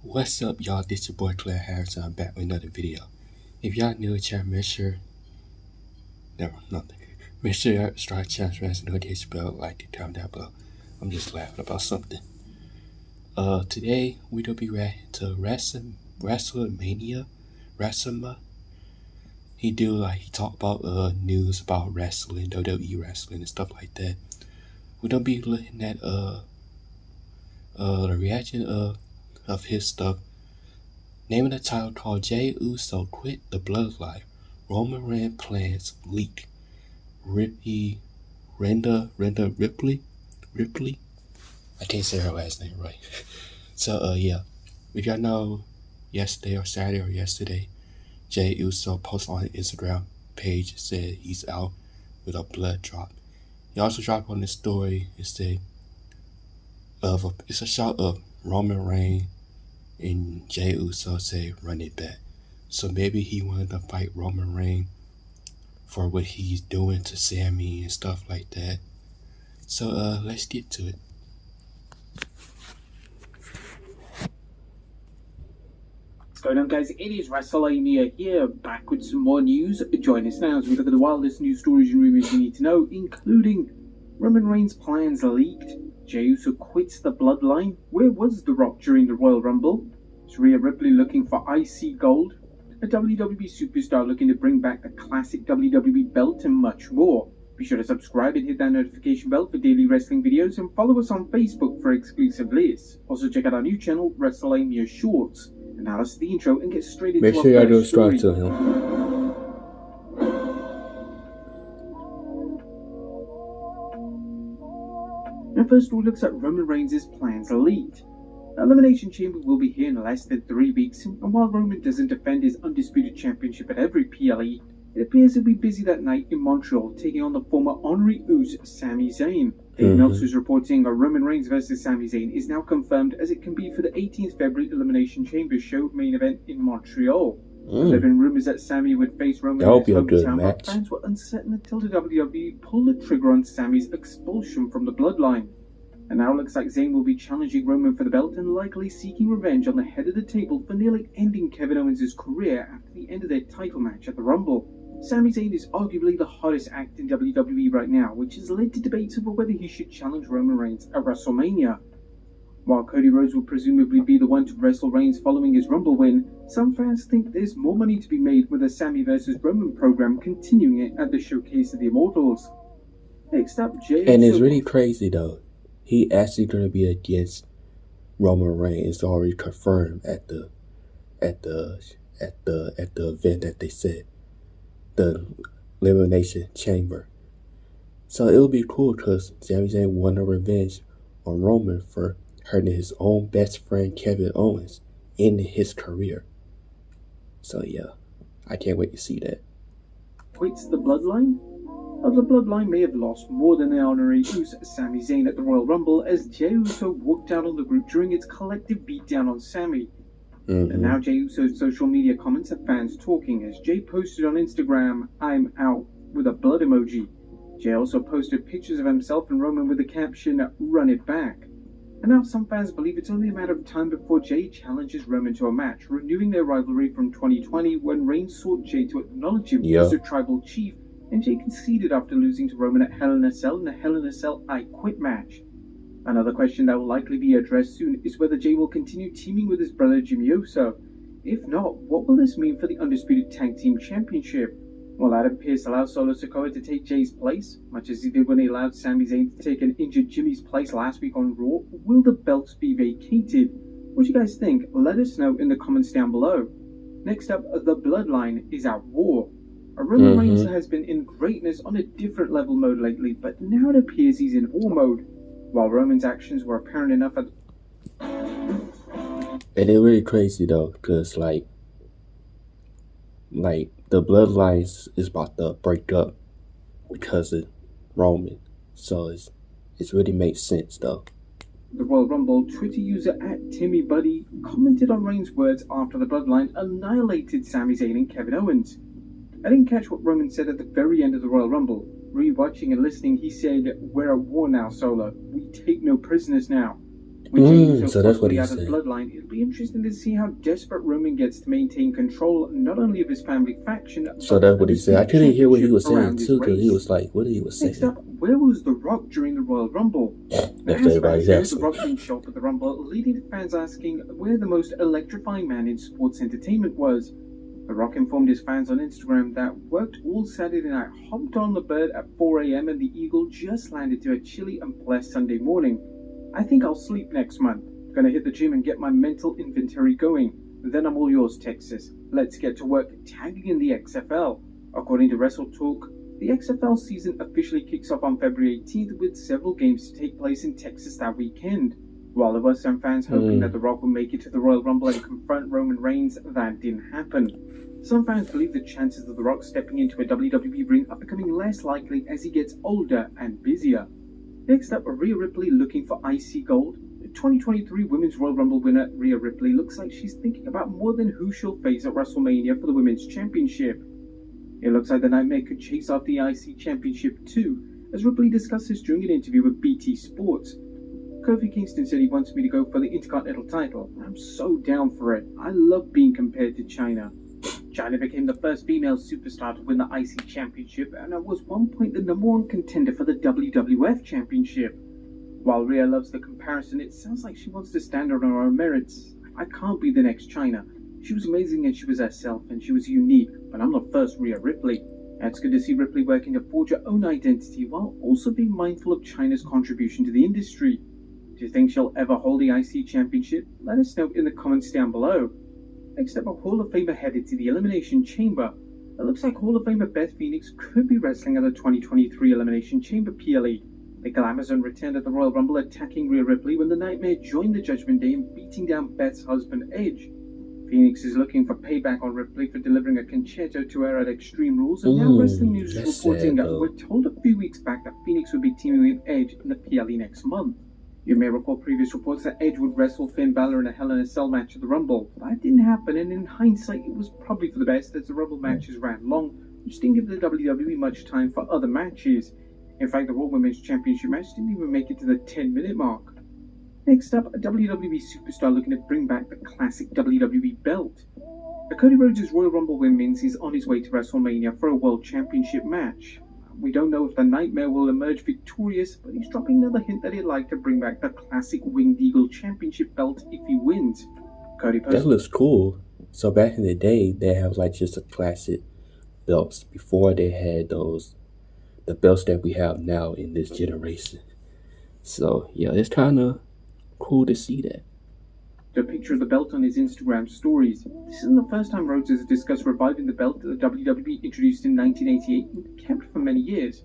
What's up, y'all? This your boy Claire Harris, and I'm back with another video. If y'all new to channel, make sure y'all subscribe to the channel, and notification bell, like the comment down below. I'm just laughing about something. Today we will be reacting to WrestleMania. He talk about news about wrestling, WWE wrestling, and stuff like that. We're gonna be looking at the reaction of his stuff. Naming the title called Jey Uso Quit the Bloodline. Roman Reigns plans leak. Ripley. I can't say her last name right. So yeah. If y'all know, yesterday, Jey Uso posted on his Instagram page said he's out with a blood drop. He also dropped on the story and said it's a shot of Roman Reigns and Jey Uso say run it back. So maybe he wanted to fight Roman Reigns for what he's doing to Sami and stuff like that. So let's get to it. What's going on, guys? It is WrestleMania here, back with some more news. Join us now as we look at the wildest news stories and rumors you need to know, including Roman Reigns' plans leaked, Jey Uso quits the bloodline, where was The Rock during the Royal Rumble, is Rhea Ripley looking for IC gold, a WWE superstar looking to bring back the classic WWE belt, and much more. Be sure to subscribe and hit that notification bell for daily wrestling videos, and follow us on Facebook for exclusive lists. Also check out our new channel, WrestleMania Shorts. And now let's the intro and get straight into Make sure y'all do subscribe to him. And first all looks at Roman Reigns' plans leaked. The Elimination Chamber will be here in less than 3 weeks, and while Roman doesn't defend his undisputed championship at every PLE, it appears he'll be busy that night in Montreal taking on the former Honorary Uso, Sami Zayn. Dave Meltzer is reporting a Roman Reigns vs Sami Zayn is now confirmed as it can be for the 18th February Elimination Chamber show main event in Montreal. There have been rumors that Sami would face Roman in his hometown, but fans were uncertain until the WWE pulled the trigger on Sami's expulsion from the bloodline. And now it looks like Zayn will be challenging Roman for the belt and likely seeking revenge on the head of the table for nearly ending Kevin Owens' career after the end of their title match at the Rumble. Sami Zayn is arguably the hottest act in WWE right now, which has led to debates over whether he should challenge Roman Reigns at WrestleMania. While Cody Rhodes will presumably be the one to wrestle Reigns following his Rumble win, some fans think there's more money to be made with the Sami vs Roman program continuing it at the Showcase of the Immortals. Next up, Jey Uso. And it's really crazy though. He actually gonna be against Roman Reigns. It's already confirmed at the event that they said, the Elimination Chamber. So it'll be cool because Sami Zayn won a revenge on Roman for hurting his own best friend Kevin Owens in his career. So yeah, I can't wait to see that. Quits the bloodline? Well, the bloodline may have lost more than the honorary Uso, Sami Zayn, at the Royal Rumble as Jey Uso walked out on the group during its collective beatdown on Sami. And now Jey Uso's social media comments have fans talking as Jey posted on Instagram, "I'm out," with a blood emoji. Jey also posted pictures of himself and Roman with the caption, "Run it back." And now some fans believe it's only a matter of time before Jey challenges Roman to a match, renewing their rivalry from 2020 when Reigns sought Jey to acknowledge him as a tribal chief, and Jey conceded after losing to Roman at Hell in a Cell in the Hell in a Cell I Quit match. Another question that will likely be addressed soon is whether Jey will continue teaming with his brother Jimmy Uso. If not, what will this mean for the Undisputed Tag Team Championship? Will Adam Pearce allow Solo Sikoa to take Jey's place, much as he did when he allowed Sami Zayn to take an injured Jimmy's place last week on Raw? Will the belts be vacated? What do you guys think? Let us know in the comments down below. Next up, the Bloodline is at war. Roman Reigns has been in greatness on a different level mode lately, but now it appears he's in war mode. While Roman's actions were apparent enough at... And it's really crazy though, because like the bloodlines is about to break up because of Roman. So it really makes sense though. The Royal Rumble, Twitter user @TimmyBuddy commented on Reigns' words after the bloodline annihilated Sami Zayn and Kevin Owens. I didn't catch what Roman said at the very end of the Royal Rumble. Rewatching and listening, he said, "We're at war now, Solo. We take no prisoners now." With Jey Uso So that's what possibly he out of the said. bloodline, it'll be interesting to see how desperate Roman gets to maintain control not only of his family faction, So but that's of what the he said. I Disputed couldn't hear what he Championship was saying around his too, because he race. was like, what he was Next saying. up, where was The Rock during the Royal Rumble? That's As what fans everybody's know, The asking. Rock didn't show up at the Rumble, leading to fans asking where the most electrifying man in sports entertainment was. The Rock informed his fans on Instagram that worked all Saturday night, hopped on the bird at 4 a.m. and the Eagle just landed to a chilly and blessed Sunday morning. I think I'll sleep next month. Gonna hit the gym and get my mental inventory going. Then I'm all yours, Texas. Let's get to work tagging in the XFL. According to WrestleTalk, the XFL season officially kicks off on February 18th with several games to take place in Texas that weekend. While there were some fans hoping that The Rock would make it to the Royal Rumble and confront Roman Reigns, that didn't happen. Some fans believe the chances of The Rock stepping into a WWE ring are becoming less likely as he gets older and busier. Next up, Rhea Ripley looking for IC gold. The 2023 Women's Royal Rumble winner Rhea Ripley looks like she's thinking about more than who she'll face at WrestleMania for the Women's Championship. It looks like the Nightmare could chase off the IC Championship too, as Ripley discussed this during an interview with BT Sports. Kofi Kingston said he wants me to go for the Intercontinental title. I'm so down for it. I love being compared to China. China became the first female superstar to win the IC Championship and at was one point the #1 contender for the WWF Championship. While Rhea loves the comparison, it sounds like she wants to stand on her own merits. I can't be the next China. She was amazing and she was herself and she was unique, but I'm not first Rhea Ripley. And it's good to see Ripley working to forge her own identity while also being mindful of China's contribution to the industry. Do you think she'll ever hold the IC Championship? Let us know in the comments down below. Next up, a Hall of Famer headed to the Elimination Chamber. It looks like Hall of Famer Beth Phoenix could be wrestling at the 2023 Elimination Chamber PLE. The Glamazon returned at the Royal Rumble attacking Rhea Ripley when the Nightmare joined the Judgment Day and beating down Beth's husband Edge. Phoenix is looking for payback on Ripley for delivering a concerto to her at Extreme Rules, and now Wrestling News is reporting that we're told a few weeks back that Phoenix would be teaming with Edge in the PLE next month. You may recall previous reports that Edge would wrestle Finn Balor in a Hell in a Cell match at the Rumble. That didn't happen, and in hindsight, it was probably for the best as the Rumble matches ran long, which didn't give the WWE much time for other matches. In fact, the Raw Women's Championship match didn't even make it to the 10-minute mark. Next up, a WWE superstar looking to bring back the classic WWE belt. Cody Rhodes' Royal Rumble win means he's on his way to WrestleMania for a World Championship match. We don't know if the Nightmare will emerge victorious, but he's dropping another hint that he'd like to bring back the classic Winged Eagle Championship belt if he wins. Cody posted, That looks cool. So back in the day, they have like just a classic belts before they had the belts that we have now in this generation. So yeah, it's kind of cool to see that. a picture of the belt on his Instagram stories. This isn't the first time Rhodes has discussed reviving the belt that the WWE introduced in 1988 and kept for many years.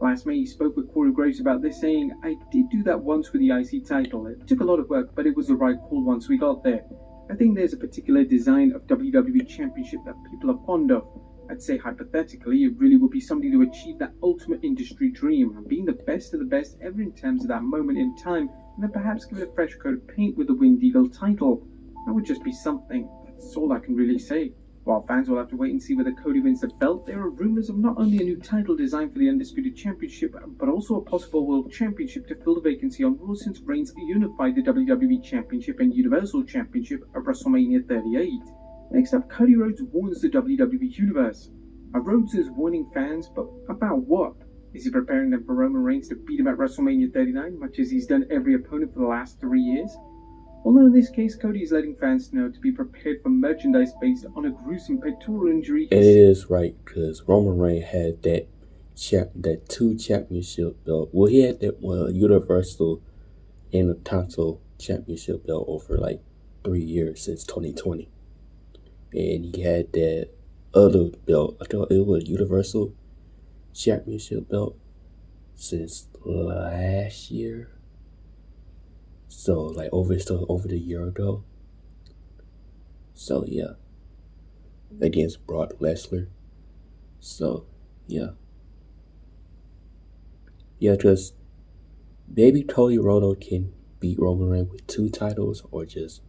Last May, he spoke with Corey Graves about this, saying, "I did do that once with the IC title. It took a lot of work, but it was the right call once we got there. I think there's a particular design of WWE Championship that people are fond of. I'd say hypothetically, it really would be something to achieve that ultimate industry dream, and being the best of the best ever in terms of that moment in time, and then perhaps give it a fresh coat of paint with the Winged Eagle title. That would just be something. That's all I can really say." While fans will have to wait and see whether Cody wins the belt, there are rumors of not only a new title design for the Undisputed Championship, but also a possible World Championship to fill the vacancy on Raw since Reigns unified the WWE Championship and Universal Championship at WrestleMania 38. Next up, Cody Rhodes warns the WWE Universe. Rhodes is warning fans, but about what? Is he preparing them for Roman Reigns to beat him at WrestleMania 39, much as he's done every opponent for the last 3 years? Although in this case, Cody is letting fans know to be prepared for merchandise based on a gruesome pectoral injury. And it is right, because Roman Reigns had that 2 championship belt. Well, he had that Universal Intercontinental Championship belt over like 3 years since 2020. And he had that other belt, I thought it was Universal Championship belt since last year. So like over the year ago. So yeah. Against Brock Lesnar. So yeah. Yeah, because maybe Cody Rhodes can beat Roman Reigns with 2 titles or just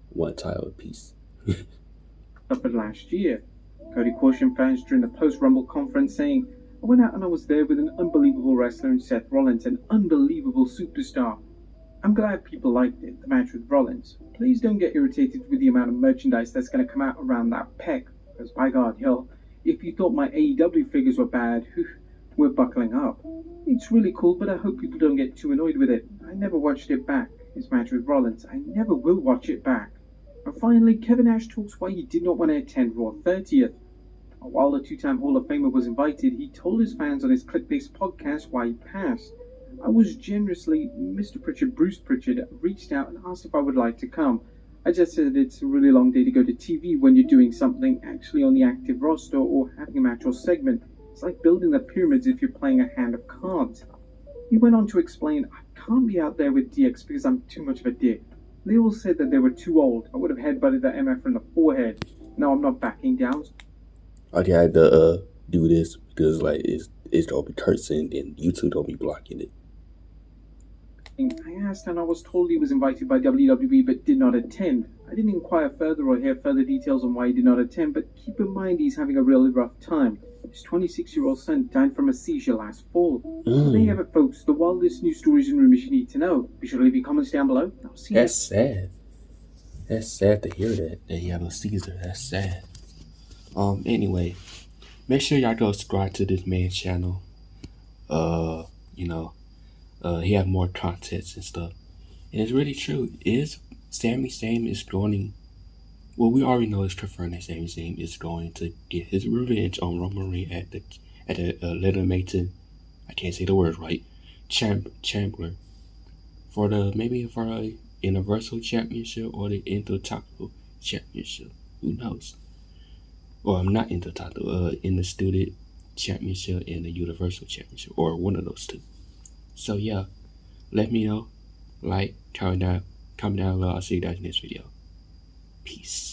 1 title piece. Up at last year, Cody cautioned fans during the post-Rumble conference, saying, "I went out and I was there with an unbelievable wrestler in Seth Rollins, an unbelievable superstar. I'm glad people liked it, the match with Rollins. Please don't get irritated with the amount of merchandise that's going to come out around that pec, because by God, hell, if you thought my AEW figures were bad, we're buckling up. It's really cool, but I hope people don't get too annoyed with it. I never watched it back, his match with Rollins. I never will watch it back. And finally, Kevin Nash talks why he did not want to attend Raw 30th. While the two-time Hall of Famer was invited, he told his fans on his click-based podcast why he passed. I was generously, Mr. Pritchard, Bruce Pritchard, reached out and asked if I would like to come. I just said it's a really long day to go to TV when you're doing something actually on the active roster or having a match or segment. It's like building the pyramids if you're playing a hand of cards. He went on to explain, I can't be out there with DX because I'm too much of a dick. They all said that they were too old. I would have headbutted that MF in the forehead. No, I'm not backing down. I had to do this because like it's don't be cursing and YouTube don't be blocking it. I asked and I was told he was invited by WWE but did not attend. I didn't inquire further or hear further details on why he did not attend, but keep in mind he's having a really rough time. His 26-year-old son died from a seizure last fall. So there you have it, folks. The wildest news stories and rumors you need to know. Be sure to leave your comments down below. I'll see you. That's sad. That's sad to hear that. That he have a Caesar. That's sad. Anyway, make sure y'all go subscribe to this man's channel. He have more contents and stuff. And it's really true. Sami Zayn is going. Well, we already know it's confirmed that Sami Zayn is going to get his revenge on Roman Reigns at the legitimate. I can't say the words right. Chandler for a Universal Championship or the Intercontinental Championship. Who knows? Or I'm not Intercontinental. In the Student Championship and the Universal Championship, or one of those two. So yeah, let me know. Like, comment down below. I'll see you guys in this video. Peace.